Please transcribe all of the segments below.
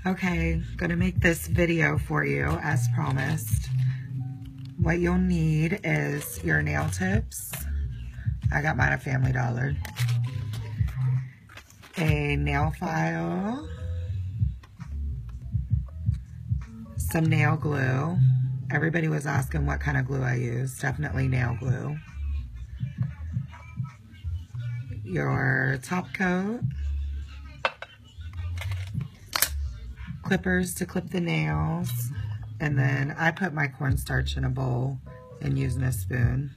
Okay, gonna make this video for you as promised. What you'll need is your nail tips. I got mine at Family Dollar. A nail file. Some nail glue. Everybody was asking what kind of glue I use. Definitely nail glue. Your top coat. Clippers to clip the nails. And then I put my cornstarch in a bowl and using a spoon.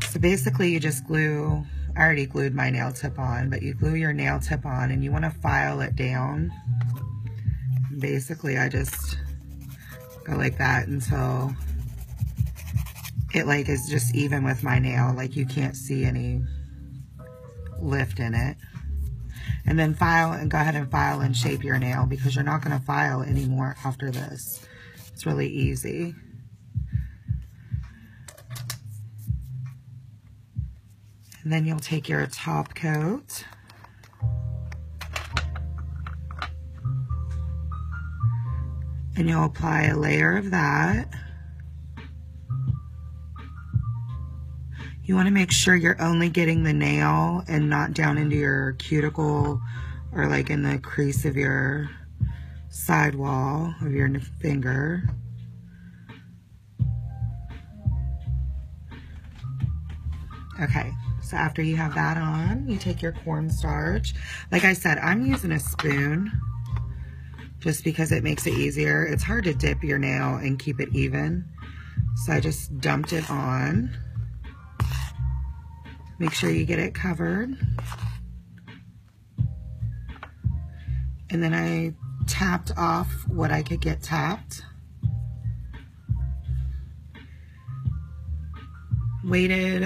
So basically you just glue, I already glued my nail tip on, but you glue your nail tip on and you want to file it down. Basically I just go like that until it like is just even with my nail, like you can't see any lift in it. And then file and go ahead and file and shape your nail because you're not going to file anymore after this. It's really easy. And then you'll take your top coat. And you'll apply a layer of that. You want to make sure you're only getting the nail and not down into your cuticle or like in the crease of your sidewall of your finger. Okay, so after you have that on, you take your cornstarch. Like I said, I'm using a spoon just because it makes it easier. It's hard to dip your nail and keep it even. So I just dumped it on. Make sure you get it covered. And then I tapped off what I could get tapped. Waited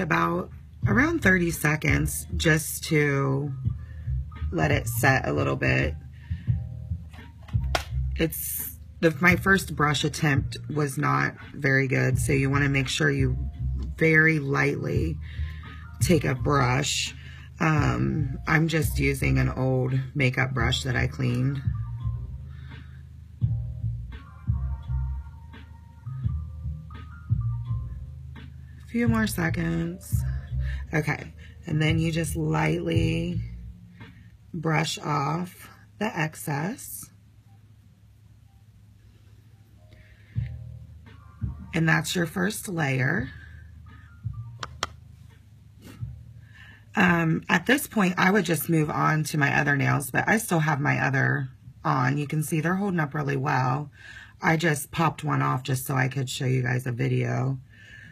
around 30 seconds just to let it set a little bit. My first brush attempt was not very good, so you want to make sure you very lightly take a brush. I'm just using an old makeup brush that I cleaned. A few more seconds. Okay, and then you just lightly brush off the excess. And that's your first layer. At this point, I would just move on to my other nails, but I still have my other on. You can see they're holding up really well. I just popped one off just so I could show you guys a video.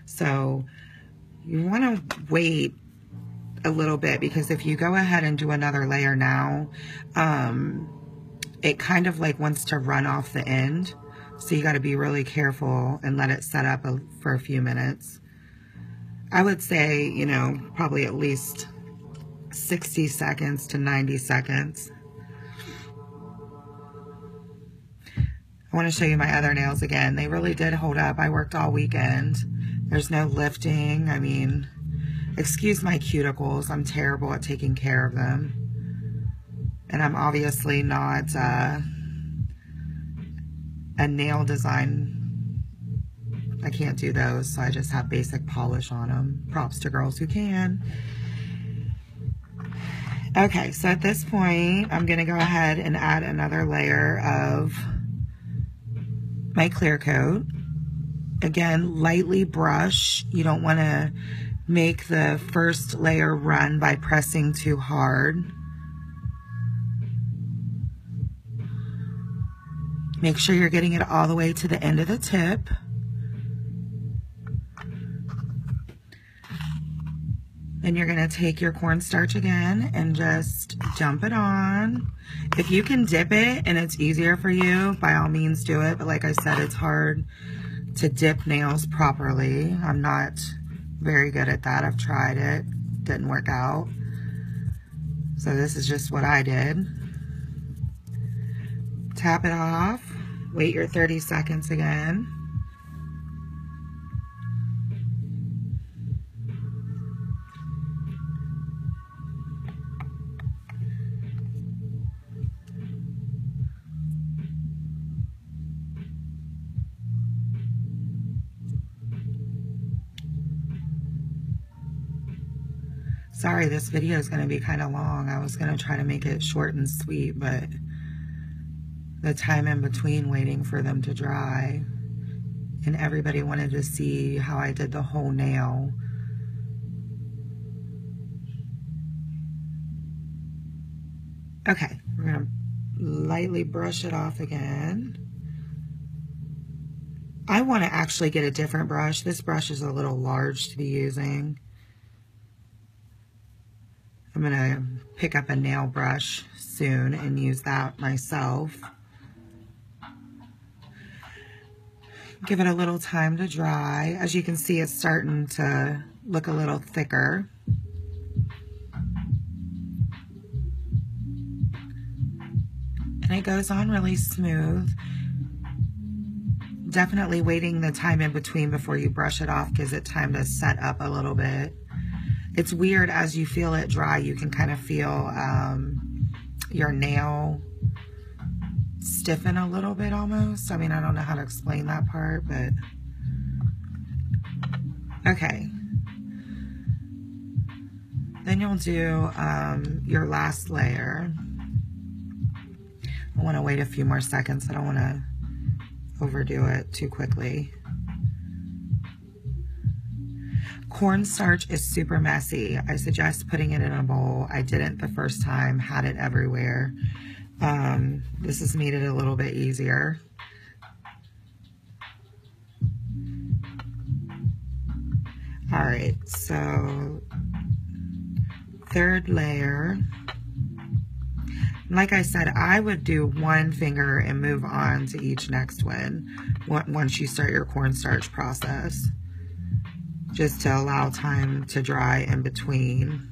So you want to wait a little bit because if you go ahead and do another layer now, it kind of like wants to run off the end. So you got to be really careful and let it set up for a few minutes. I would say, you know, probably at least 60 seconds to 90 seconds. I want to show you my other nails again. They really did hold up. I worked all weekend. There's no lifting. I mean, excuse my cuticles. I'm terrible at taking care of them. And I'm obviously not a nail design. I can't do those, so I just have basic polish on them. Props to girls who can. Okay, so at this point, I'm going to go ahead and add another layer of my clear coat. Again, lightly brush. You don't want to make the first layer run by pressing too hard. Make sure you're getting it all the way to the end of the tip. Then you're going to take your cornstarch again and just dump it on. If you can dip it and it's easier for you, by all means do it. But like I said, it's hard to dip nails properly. I'm not very good at that. I've tried it. Didn't work out. So this is just what I did. Tap it off. Wait your 30 seconds again. Sorry, this video is going to be kind of long. I was going to try to make it short and sweet, but the time in between waiting for them to dry, and everybody wanted to see how I did the whole nail. Okay, we're going to lightly brush it off again. I want to actually get a different brush. This brush is a little large to be using. I'm going to pick up a nail brush soon and use that myself. Give it a little time to dry. As you can see, it's starting to look a little thicker. And it goes on really smooth. Definitely waiting the time in between before you brush it off gives it time to set up a little bit. It's weird, as you feel it dry, you can kind of feel your nail stiffen a little bit almost. I mean, I don't know how to explain that part, but okay. Then you'll do your last layer. I want to wait a few more seconds. I don't want to overdo it too quickly. Cornstarch is super messy. I suggest putting it in a bowl. I didn't the first time, had it everywhere. This has made it a little bit easier. All right, so third layer. Like I said, I would do one finger and move on to each next one once you start your cornstarch process, just to allow time to dry in between.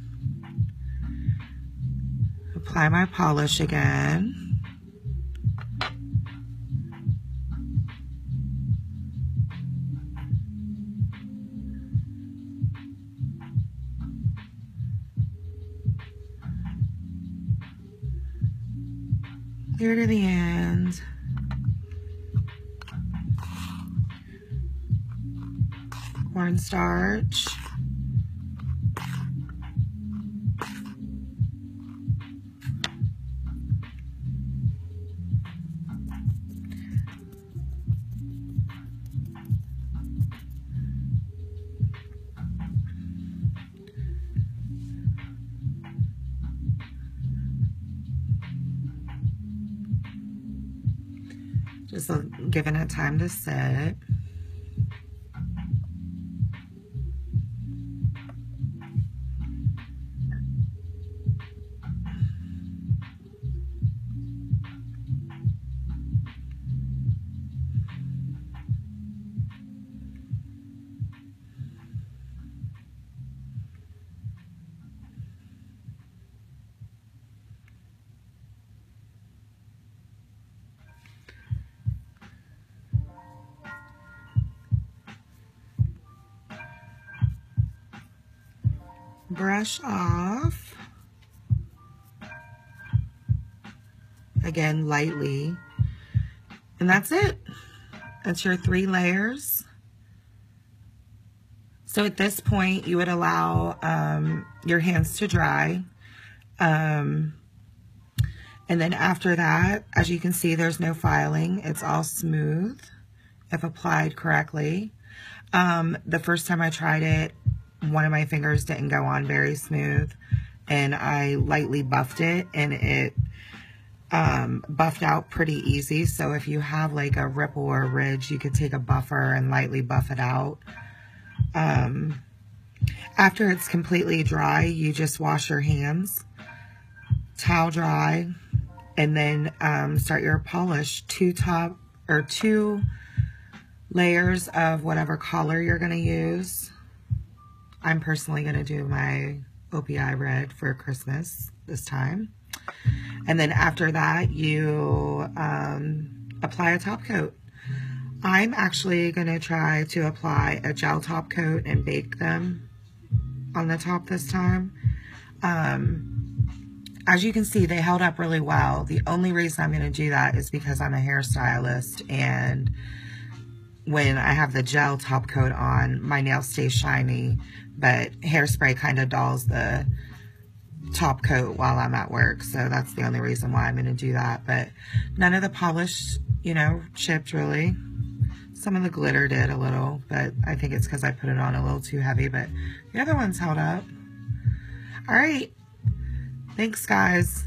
Apply my polish again. Clear to the end. Cornstarch. Just giving it time to set. Brush off. Again, lightly. And that's it. That's your 3 layers. So at this point, you would allow your hands to dry. And then after that, as you can see, there's no filing. It's all smooth if applied correctly. The first time I tried it, one of my fingers didn't go on very smooth, and I lightly buffed it, and it buffed out pretty easy. So if you have like a ripple or a ridge, you could take a buffer and lightly buff it out. After it's completely dry, you just wash your hands, towel dry, and then start your polish. 2 layers of whatever color you're going to use. I'm personally going to do my OPI red for Christmas this time. And then after that, you apply a top coat. I'm actually going to try to apply a gel top coat and bake them on the top this time. As you can see, they held up really well. The only reason I'm going to do that is because I'm a hairstylist, and when I have the gel top coat on, my nails stay shiny, but hairspray kind of dulls the top coat while I'm at work. So that's the only reason why I'm going to do that. But none of the polish, you know, chipped really. Some of the glitter did a little, but I think it's because I put it on a little too heavy, but the other ones held up. All right. Thanks, guys.